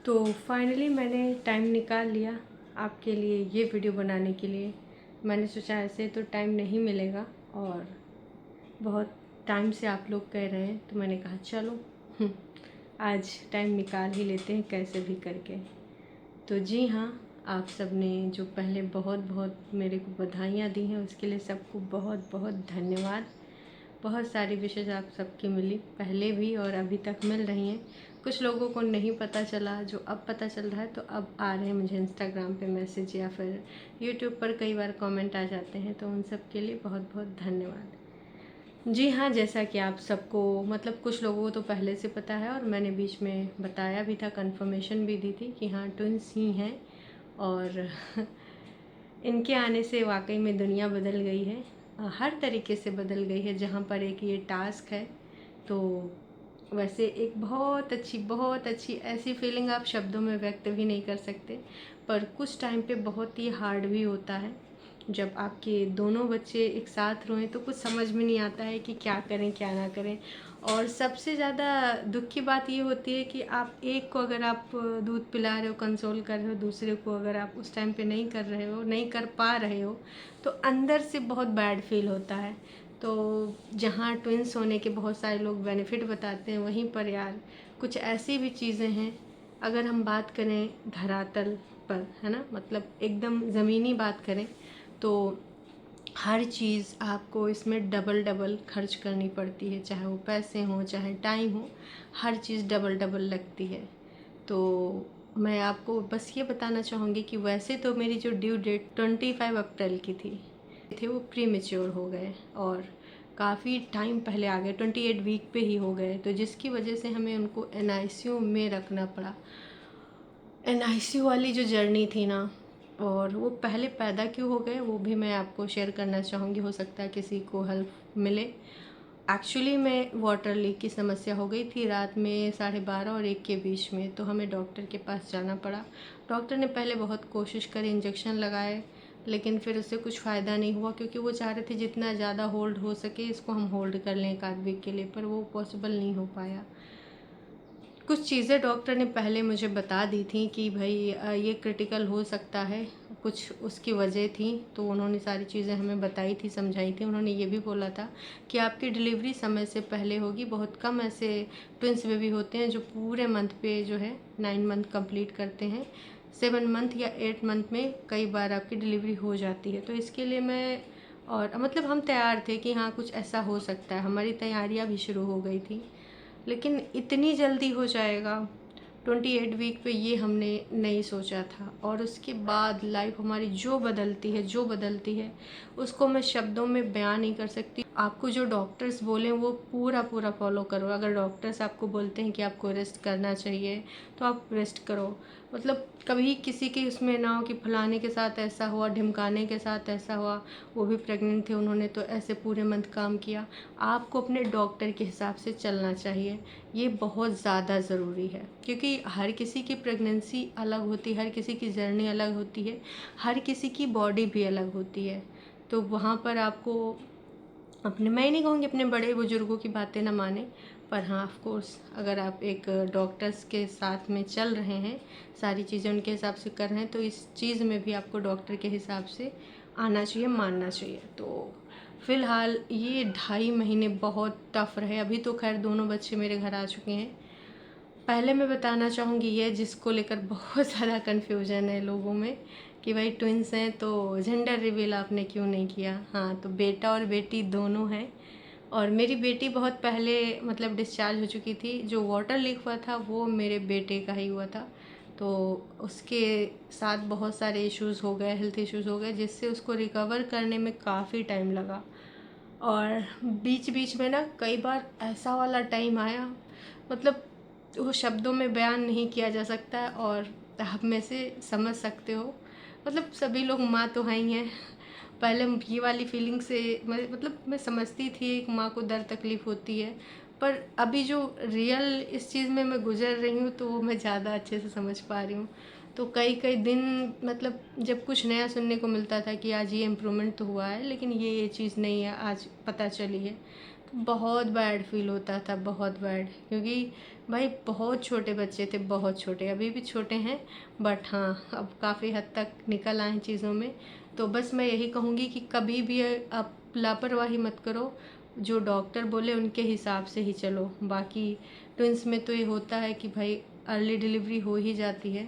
तो फाइनली मैंने टाइम निकाल लिया आपके लिए ये वीडियो बनाने के लिए। मैंने सोचा ऐसे तो टाइम नहीं मिलेगा और बहुत टाइम से आप लोग कह रहे हैं, तो मैंने कहा चलो आज टाइम निकाल ही लेते हैं कैसे भी करके। तो जी हाँ, आप सब ने जो पहले बहुत बहुत मेरे को बधाइयाँ दी हैं उसके लिए सबको बहुत बहुत धन्यवाद। बहुत सारी विशेष आप सबकी मिली पहले भी और अभी तक मिल रही हैं। कुछ लोगों को नहीं पता चला, जो अब पता चल रहा है तो अब आ रहे हैं मुझे इंस्टाग्राम पे मैसेज या फिर यूट्यूब पर कई बार कमेंट आ जाते हैं, तो उन सब के लिए बहुत बहुत धन्यवाद। जी हाँ, जैसा कि आप सबको मतलब कुछ लोगों को तो पहले से पता है और मैंने बीच में बताया भी था, कंफर्मेशन भी दी थी कि हाँ ट्विंस ही हैं। और इनके आने से वाकई में दुनिया बदल गई है, हर तरीके से बदल गई है। जहाँ पर एक ये टास्क है तो वैसे एक बहुत अच्छी ऐसी फीलिंग आप शब्दों में व्यक्त भी नहीं कर सकते, पर कुछ टाइम पे बहुत ही हार्ड भी होता है। जब आपके दोनों बच्चे एक साथ रोएं तो कुछ समझ में नहीं आता है कि क्या करें क्या ना करें। और सबसे ज़्यादा दुख की बात ये होती है कि आप एक को अगर आप दूध पिला रहे हो, कंसोल कर रहे हो, दूसरे को अगर आप उस टाइम पे नहीं कर रहे हो, नहीं कर पा रहे हो, तो अंदर से बहुत बैड फील होता है। तो जहाँ ट्विंस होने के बहुत सारे लोग बेनिफिट बताते हैं, वहीं पर यार कुछ ऐसी भी चीज़ें हैं। अगर हम बात करें धरातल पर, है ना, मतलब एकदम ज़मीनी बात करें तो हर चीज़ आपको इसमें डबल डबल खर्च करनी पड़ती है, चाहे वो पैसे हों चाहे टाइम हो, हर चीज़ डबल डबल लगती है। तो मैं आपको बस ये बताना चाहूँगी कि वैसे तो मेरी जो ड्यू डेट 25 अप्रैल की थी वो प्री मेच्योर हो गए और काफ़ी टाइम पहले आ गए, 28 वीक पे ही हो गए, तो जिसकी वजह से हमें उनको एनआईसीयू में रखना पड़ा। एनआईसीयू वाली जो जर्नी थी ना, और वो पहले पैदा क्यों हो गए वो भी मैं आपको शेयर करना चाहूँगी, हो सकता है किसी को हेल्प मिले। एक्चुअली में वाटर लीक की समस्या हो गई थी रात में 12:30 और 1 के बीच में, तो हमें डॉक्टर के पास जाना पड़ा। डॉक्टर ने पहले बहुत कोशिश करी, इंजेक्शन लगाए, लेकिन फिर उससे कुछ फ़ायदा नहीं हुआ क्योंकि वो चाह रहे थे जितना ज़्यादा होल्ड हो सके इसको हम होल्ड कर लें एक आध वीक के लिए, पर वो पॉसिबल नहीं हो पाया। कुछ चीज़ें डॉक्टर ने पहले मुझे बता दी थी कि भाई ये क्रिटिकल हो सकता है, कुछ उसकी वजह थी, तो उन्होंने सारी चीज़ें हमें बताई थी, समझाई थी। उन्होंने ये भी बोला था कि आपकी डिलीवरी समय से पहले होगी। बहुत कम ऐसे ट्विंस बेबी होते हैं जो पूरे मंथ पे जो है 9 मंथ कंप्लीट करते हैं। 7 मंथ या 8 मंथ में कई बार आपकी डिलीवरी हो जाती है। तो इसके लिए मैं और मतलब हम तैयार थे कि हाँ कुछ ऐसा हो सकता है, हमारी तैयारियाँ भी शुरू हो गई थी, लेकिन इतनी जल्दी हो जाएगा 28 वीक पे ये हमने नहीं सोचा था। और उसके बाद लाइफ हमारी जो बदलती है उसको मैं शब्दों में बयान नहीं कर सकती। आपको जो डॉक्टर्स बोलें वो पूरा पूरा फॉलो करो। अगर डॉक्टर्स आपको बोलते हैं कि आपको रेस्ट करना चाहिए तो आप रेस्ट करो। मतलब कभी किसी के उसमें ना हो कि फलाने के साथ ऐसा हुआ, ढिमकाने के साथ ऐसा हुआ, वो भी प्रेग्नेंट थे, उन्होंने तो ऐसे पूरे मंथ काम किया। आपको अपने डॉक्टर के हिसाब से चलना चाहिए, ये बहुत ज़्यादा ज़रूरी है क्योंकि हर किसी की प्रेगनेंसी अलग होती है, हर किसी की जर्नी अलग होती है, हर किसी की बॉडी भी अलग होती है। तो वहाँ पर आपको अपने, मैं नहीं कहूँगी अपने बड़े बुजुर्गों की बातें ना माने, पर हाँ ऑफ कोर्स अगर आप एक डॉक्टर्स के साथ में चल रहे हैं, सारी चीज़ें उनके हिसाब से कर रहे हैं, तो इस चीज़ में भी आपको डॉक्टर के हिसाब से आना चाहिए, मानना चाहिए। तो फ़िलहाल ये 2.5 महीने बहुत टफ़ रहे। अभी तो खैर दोनों बच्चे मेरे घर आ चुके हैं। पहले मैं बताना चाहूँगी ये जिसको लेकर बहुत ज़्यादा कन्फ्यूजन है लोगों में कि भाई ट्विंस हैं तो जेंडर रिवील आपने क्यों नहीं किया। हाँ, तो बेटा और बेटी दोनों हैं और मेरी बेटी बहुत पहले मतलब डिस्चार्ज हो चुकी थी। जो वाटर लीक हुआ था वो मेरे बेटे का ही हुआ था, तो उसके साथ बहुत सारे इश्यूज़ हो गए, हेल्थ इश्यूज़ हो गए, जिससे उसको रिकवर करने में काफ़ी टाइम लगा। और बीच बीच में ना कई बार ऐसा वाला टाइम आया, मतलब वो शब्दों में बयान नहीं किया जा सकता है और आप में से समझ सकते हो। मतलब सभी लोग माँ तो हैं ही हैं। पहले ये वाली फीलिंग से मैं समझती थी एक माँ को दर्द तकलीफ़ होती है, पर अभी जो रियल इस चीज़ में मैं गुजर रही हूँ तो वो मैं ज़्यादा अच्छे से समझ पा रही हूँ। तो कई कई दिन मतलब जब कुछ नया सुनने को मिलता था कि आज ये इम्प्रूवमेंट तो हुआ है लेकिन ये चीज़ नहीं है, आज पता चली है, बहुत बैड फील होता था, बहुत बैड, क्योंकि भाई बहुत छोटे बच्चे थे, बहुत छोटे, अभी भी छोटे हैं, बट हाँ अब काफ़ी हद तक निकल आए हैं चीज़ों में। तो बस मैं यही कहूँगी कि कभी भी आप लापरवाही मत करो, जो डॉक्टर बोले उनके हिसाब से ही चलो। बाकी ट्विंस में तो ये होता है कि भाई अर्ली डिलीवरी हो ही जाती है,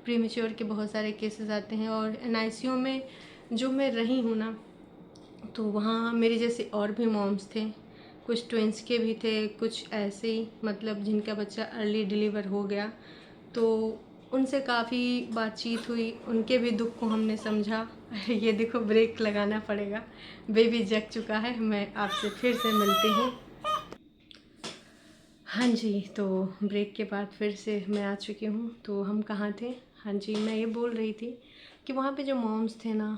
प्रीमेच्योर के बहुत सारे केसेस आते हैं। और एनआईसीयू में जो मैं रही हूँ ना, तो वहाँ मेरे जैसे और भी मॉम्स थे, कुछ ट्विंस के भी थे, कुछ ऐसे ही मतलब जिनका बच्चा अर्ली डिलीवर हो गया। तो उनसे काफ़ी बातचीत हुई, उनके भी दुख को हमने समझा। ये देखो ब्रेक लगाना पड़ेगा, बेबी जग चुका है। मैं आपसे फिर से मिलती हूँ। हाँ जी, तो ब्रेक के बाद फिर से मैं आ चुकी हूँ। तो हम कहाँ थे? हाँ जी, मैं ये बोल रही थी कि वहाँ पे जो मॉम्स थे ना,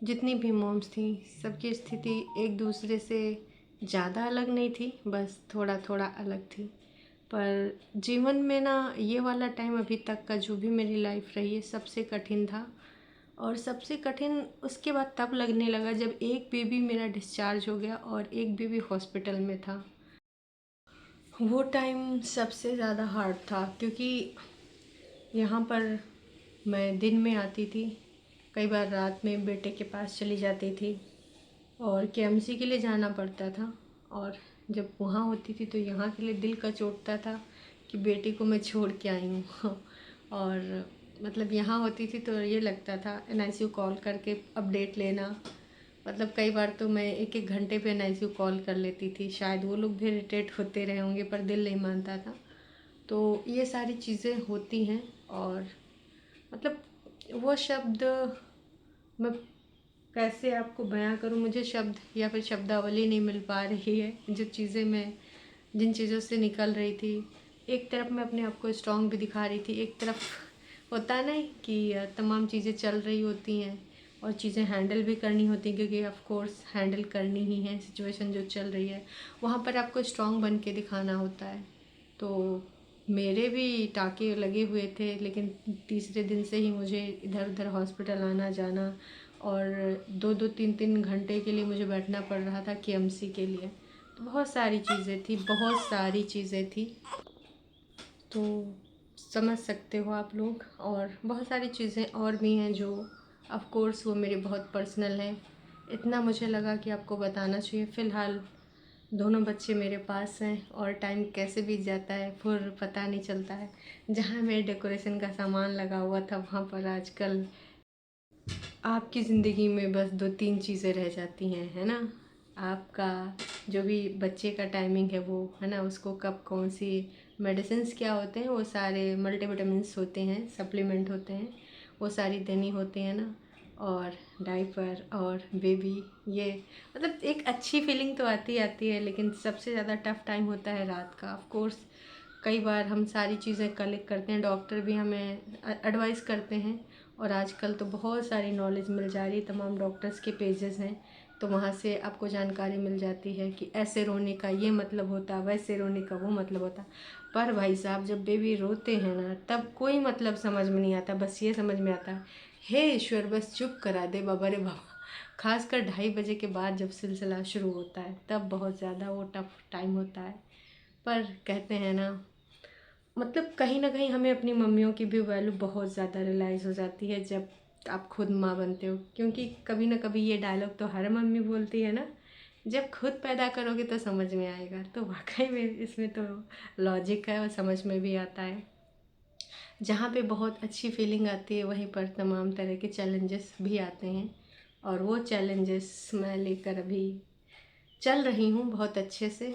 जितनी भी मॉम्स थी, सबकी स्थिति एक दूसरे से ज़्यादा अलग नहीं थी, बस थोड़ा थोड़ा अलग थी। पर जीवन में ना ये वाला टाइम अभी तक का जो भी मेरी लाइफ रही है सबसे कठिन था। और सबसे कठिन उसके बाद तब लगने लगा जब एक बेबी मेरा डिस्चार्ज हो गया और एक बेबी हॉस्पिटल में था। वो टाइम सबसे ज़्यादा हार्ड था, क्योंकि यहाँ पर मैं दिन में आती थी, कई बार रात में बेटे के पास चली जाती थी, और केएमसी के लिए जाना पड़ता था। और जब वहाँ होती थी तो यहाँ के लिए दिल का चोटता था कि बेटी को मैं छोड़ के आई हूँ। और मतलब यहाँ होती थी तो ये लगता था एनआईसीयू कॉल करके अपडेट लेना। मतलब कई बार तो मैं एक एक घंटे पे एनआईसीयू कॉल कर लेती थी, शायद वो लोग भी इरिटेट होते रहे होंगे, पर दिल नहीं मानता था। तो ये सारी चीज़ें होती हैं। और मतलब वो शब्द मैं कैसे आपको बयां करूं, मुझे शब्द या फिर शब्दावली नहीं मिल पा रही है। जो चीज़ें मैं जिन चीज़ों से निकल रही थी, एक तरफ मैं अपने आप को स्ट्रांग भी दिखा रही थी, एक तरफ होता है ना कि तमाम चीज़ें चल रही होती हैं और चीज़ें हैंडल भी करनी होती हैं, क्योंकि ऑफ कोर्स हैंडल करनी ही है सिचुएशन जो चल रही है, वहाँ पर आपको स्ट्रांग बन के दिखाना होता है। तो मेरे भी टाँके लगे हुए थे, लेकिन तीसरे दिन से ही मुझे इधर उधर हॉस्पिटल आना जाना, और 2-2 3-3 घंटे के लिए मुझे बैठना पड़ रहा था केएमसी के लिए। तो बहुत सारी चीज़ें थी, बहुत सारी चीज़ें थी, तो समझ सकते हो आप लोग। और बहुत सारी चीज़ें और भी हैं जो ऑफ कोर्स वो मेरी बहुत पर्सनल हैं। इतना मुझे लगा कि आपको बताना चाहिए। फ़िलहाल दोनों बच्चे मेरे पास हैं और टाइम कैसे बीत जाता है फिर पता नहीं चलता है। जहाँ मेरे डेकोरेशन का सामान लगा हुआ था, वहाँ पर आजकल आपकी ज़िंदगी में बस 2-3 चीज़ें रह जाती हैं, है ना। आपका जो भी बच्चे का टाइमिंग है वो, है ना, उसको कब कौन सी मेडिसिन्स क्या होते हैं, वो सारे मल्टीविटामिन्स होते हैं, सप्लीमेंट होते हैं, वो सारी देनी होती है ना। और डाइपर और बेबी, ये मतलब एक अच्छी फीलिंग तो आती है, लेकिन सबसे ज़्यादा टफ़ टाइम होता है रात का। ऑफ कोर्स कई बार हम सारी चीज़ें कलेक्ट करते हैं, डॉक्टर भी हमें एडवाइस करते हैं, और आजकल तो बहुत सारी नॉलेज मिल जा रही है, तमाम डॉक्टर्स के पेजेस हैं, तो वहाँ से आपको जानकारी मिल जाती है कि ऐसे रोने का ये मतलब होता, वैसे रोने का वो मतलब होता। पर भाई साहब जब बेबी रोते हैं ना, तब कोई मतलब समझ में नहीं आता, बस ये समझ में आता है हे ईश्वर बस चुप करा दे बाबा रे बाबा। खासकर 2:30 बजे के बाद जब सिलसिला शुरू होता है, तब बहुत ज़्यादा वो टफ टाइम होता है। पर कहते हैं ना, मतलब कहीं ना कहीं हमें अपनी मम्मियों की भी वैल्यू बहुत ज़्यादा रियलाइज़ हो जाती है जब आप खुद माँ बनते हो। क्योंकि कभी ना कभी ये डायलॉग तो हर मम्मी बोलती है ना, जब खुद पैदा करोगे तो समझ में आएगा। तो वाकई में इसमें तो लॉजिक है और समझ में भी आता है। जहाँ पे बहुत अच्छी फीलिंग आती है, वहीं पर तमाम तरह के चैलेंजेस भी आते हैं, और वो चैलेंजेस मैं लेकर अभी चल रही हूँ बहुत अच्छे से।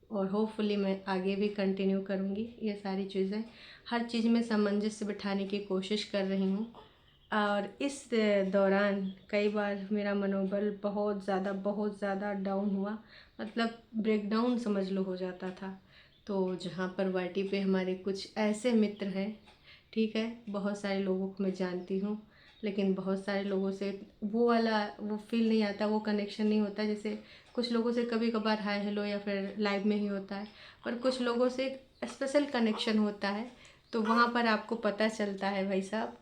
और होपफुली मैं आगे भी कंटिन्यू करूँगी ये सारी चीज़ें, हर चीज़ में सामंजस्य बिठाने की कोशिश कर रही हूँ। और इस दौरान कई बार मेरा मनोबल बहुत ज़्यादा डाउन हुआ, मतलब ब्रेकडाउन समझ लो हो जाता था। तो जहाँ पर वाईटी पे हमारे कुछ ऐसे मित्र हैं, ठीक है, बहुत सारे लोगों को मैं जानती हूँ, लेकिन बहुत सारे लोगों से वो फील नहीं आता, वो कनेक्शन नहीं होता। जैसे कुछ लोगों से कभी कभार हाय हेलो या फिर लाइव में ही होता है, पर कुछ लोगों से एक स्पेशल कनेक्शन होता है। तो वहाँ पर आपको पता चलता है भाई साहब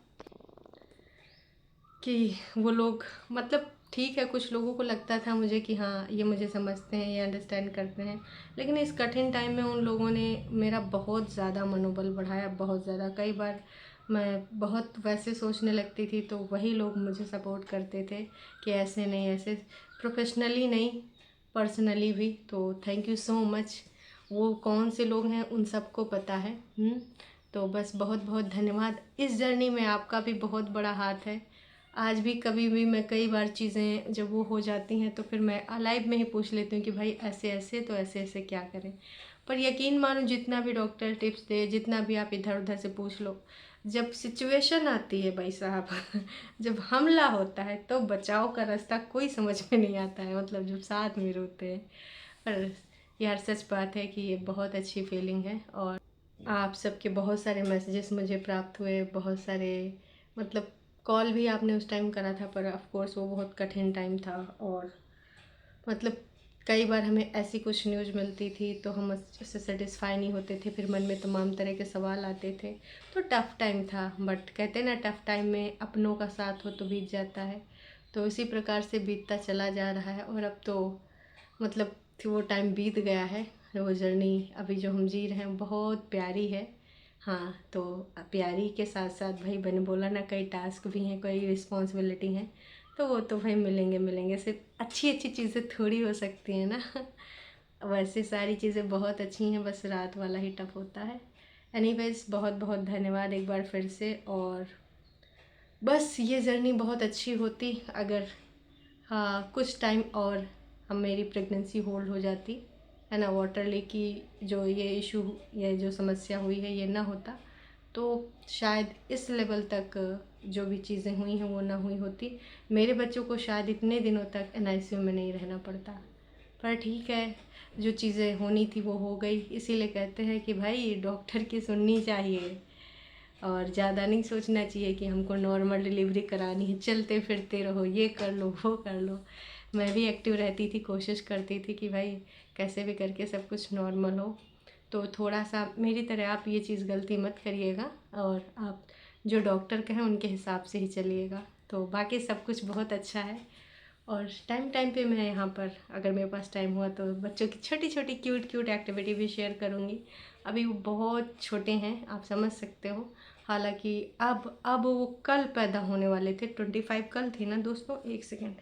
कि वो लोग मतलब ठीक है, कुछ लोगों को लगता था मुझे कि हाँ ये मुझे समझते हैं, ये अंडरस्टैंड करते हैं, लेकिन इस कठिन टाइम में उन लोगों ने मेरा बहुत ज़्यादा मनोबल बढ़ाया, बहुत ज़्यादा। कई बार मैं बहुत वैसे सोचने लगती थी तो वही लोग मुझे सपोर्ट करते थे कि ऐसे नहीं, ऐसे, प्रोफेशनली नहीं, पर्सनली भी। तो थैंक यू सो मच। वो कौन से लोग हैं उन सबको पता है। तो बस बहुत बहुत धन्यवाद। इस जर्नी में आपका भी बहुत बड़ा हाथ है। आज भी कभी भी मैं कई बार चीज़ें जब वो हो जाती हैं तो फिर मैं लाइव में ही पूछ लेती हूँ कि भाई ऐसे ऐसे, तो ऐसे ऐसे क्या करें। पर यकीन मानो, जितना भी डॉक्टर टिप्स दे, जितना भी आप इधर उधर से पूछ लो, जब सिचुएशन आती है भाई साहब जब हमला होता है तो बचाव का रास्ता कोई समझ में नहीं आता है, मतलब जब साथ में रोते हैं। पर यार सच बात है कि ये बहुत अच्छी फीलिंग है। और आप सबके बहुत सारे मैसेजेस मुझे प्राप्त हुए, बहुत सारे, मतलब कॉल भी आपने उस टाइम करा था, पर ऑफ कोर्स वो बहुत कठिन टाइम था। और मतलब कई बार हमें ऐसी कुछ न्यूज़ मिलती थी तो हम उससे सेटिस्फाई नहीं होते थे, फिर मन में तमाम तरह के सवाल आते थे। तो टफ़ टाइम था, बट कहते हैं ना, टफ़ टाइम में अपनों का साथ हो तो बीत जाता है। तो इसी प्रकार से बीतता चला जा रहा है। और अब तो मतलब वो टाइम बीत गया है। वो जर्नी अभी जो हम जी रहे हैं बहुत प्यारी है। हाँ, तो प्यारी के साथ साथ भाई मैंने बोला ना, कई टास्क भी हैं, कई रिस्पॉन्सिबिलिटी हैं। तो वो तो भाई मिलेंगे मिलेंगे, सिर्फ अच्छी अच्छी चीज़ें थोड़ी हो सकती हैं ना वैसे सारी चीज़ें बहुत अच्छी हैं, बस रात वाला ही टफ होता है। एनीवेज, बहुत बहुत धन्यवाद एक बार फिर से। और बस ये जर्नी बहुत अच्छी होती अगर, हाँ, कुछ टाइम और हम, मेरी प्रेगनेंसी होल्ड हो जाती है ना, वाटर लीक की जो ये इशू, ये जो समस्या हुई है, ये ना होता तो शायद इस लेवल तक जो भी चीज़ें हुई हैं वो ना हुई होती। मेरे बच्चों को शायद इतने दिनों तक NICU में नहीं रहना पड़ता। पर ठीक है, जो चीज़ें होनी थी वो हो गई। इसीलिए कहते हैं कि भाई डॉक्टर की सुननी चाहिए और ज़्यादा नहीं सोचना चाहिए कि हमको नॉर्मल डिलीवरी करानी है, चलते फिरते रहो, ये कर लो वो कर लो। मैं भी एक्टिव रहती थी, कोशिश करती थी कि भाई कैसे भी करके सब कुछ नॉर्मल हो। तो थोड़ा सा मेरी तरह आप ये चीज़ गलती मत करिएगा, और आप जो डॉक्टर कहें उनके हिसाब से ही चलिएगा। तो बाकी सब कुछ बहुत अच्छा है। और टाइम टाइम पे मैं यहाँ पर, अगर मेरे पास टाइम हुआ तो बच्चों की छोटी छोटी क्यूट क्यूट एक्टिविटी भी शेयर करूँगी। अभी वो बहुत छोटे हैं, आप समझ सकते हो। हालांकि अब वो कल पैदा होने वाले थे, 25 कल थी ना दोस्तों, एक सेकेंड,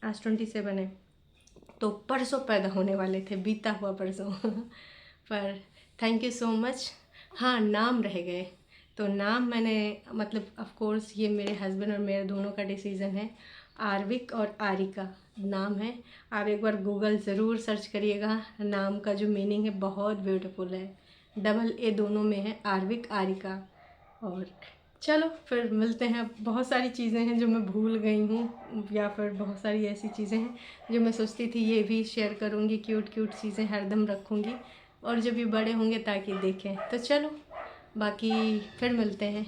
आज 27 है, तो परसों पैदा होने वाले थे, बीता हुआ परसों पर थैंक यू सो मच। हाँ, नाम रह गए। तो नाम मैंने, मतलब ऑफ कोर्स ये मेरे हस्बैंड और मेरे दोनों का डिसीज़न है। आर्विक और आरिका नाम है। आप एक बार गूगल ज़रूर सर्च करिएगा, नाम का जो मीनिंग है बहुत ब्यूटीफुल है। डबल ए दोनों में है, आर्विक आरिका। और चलो फिर मिलते हैं। बहुत सारी चीज़ें हैं जो मैं भूल गई हूँ, या फिर बहुत सारी ऐसी चीज़ें हैं जो मैं सोचती थी ये भी शेयर करूँगी, क्यूट क्यूट चीज़ें हरदम रखूँगी, और जब भी बड़े होंगे ताकि देखें। तो चलो, बाकी फिर मिलते हैं।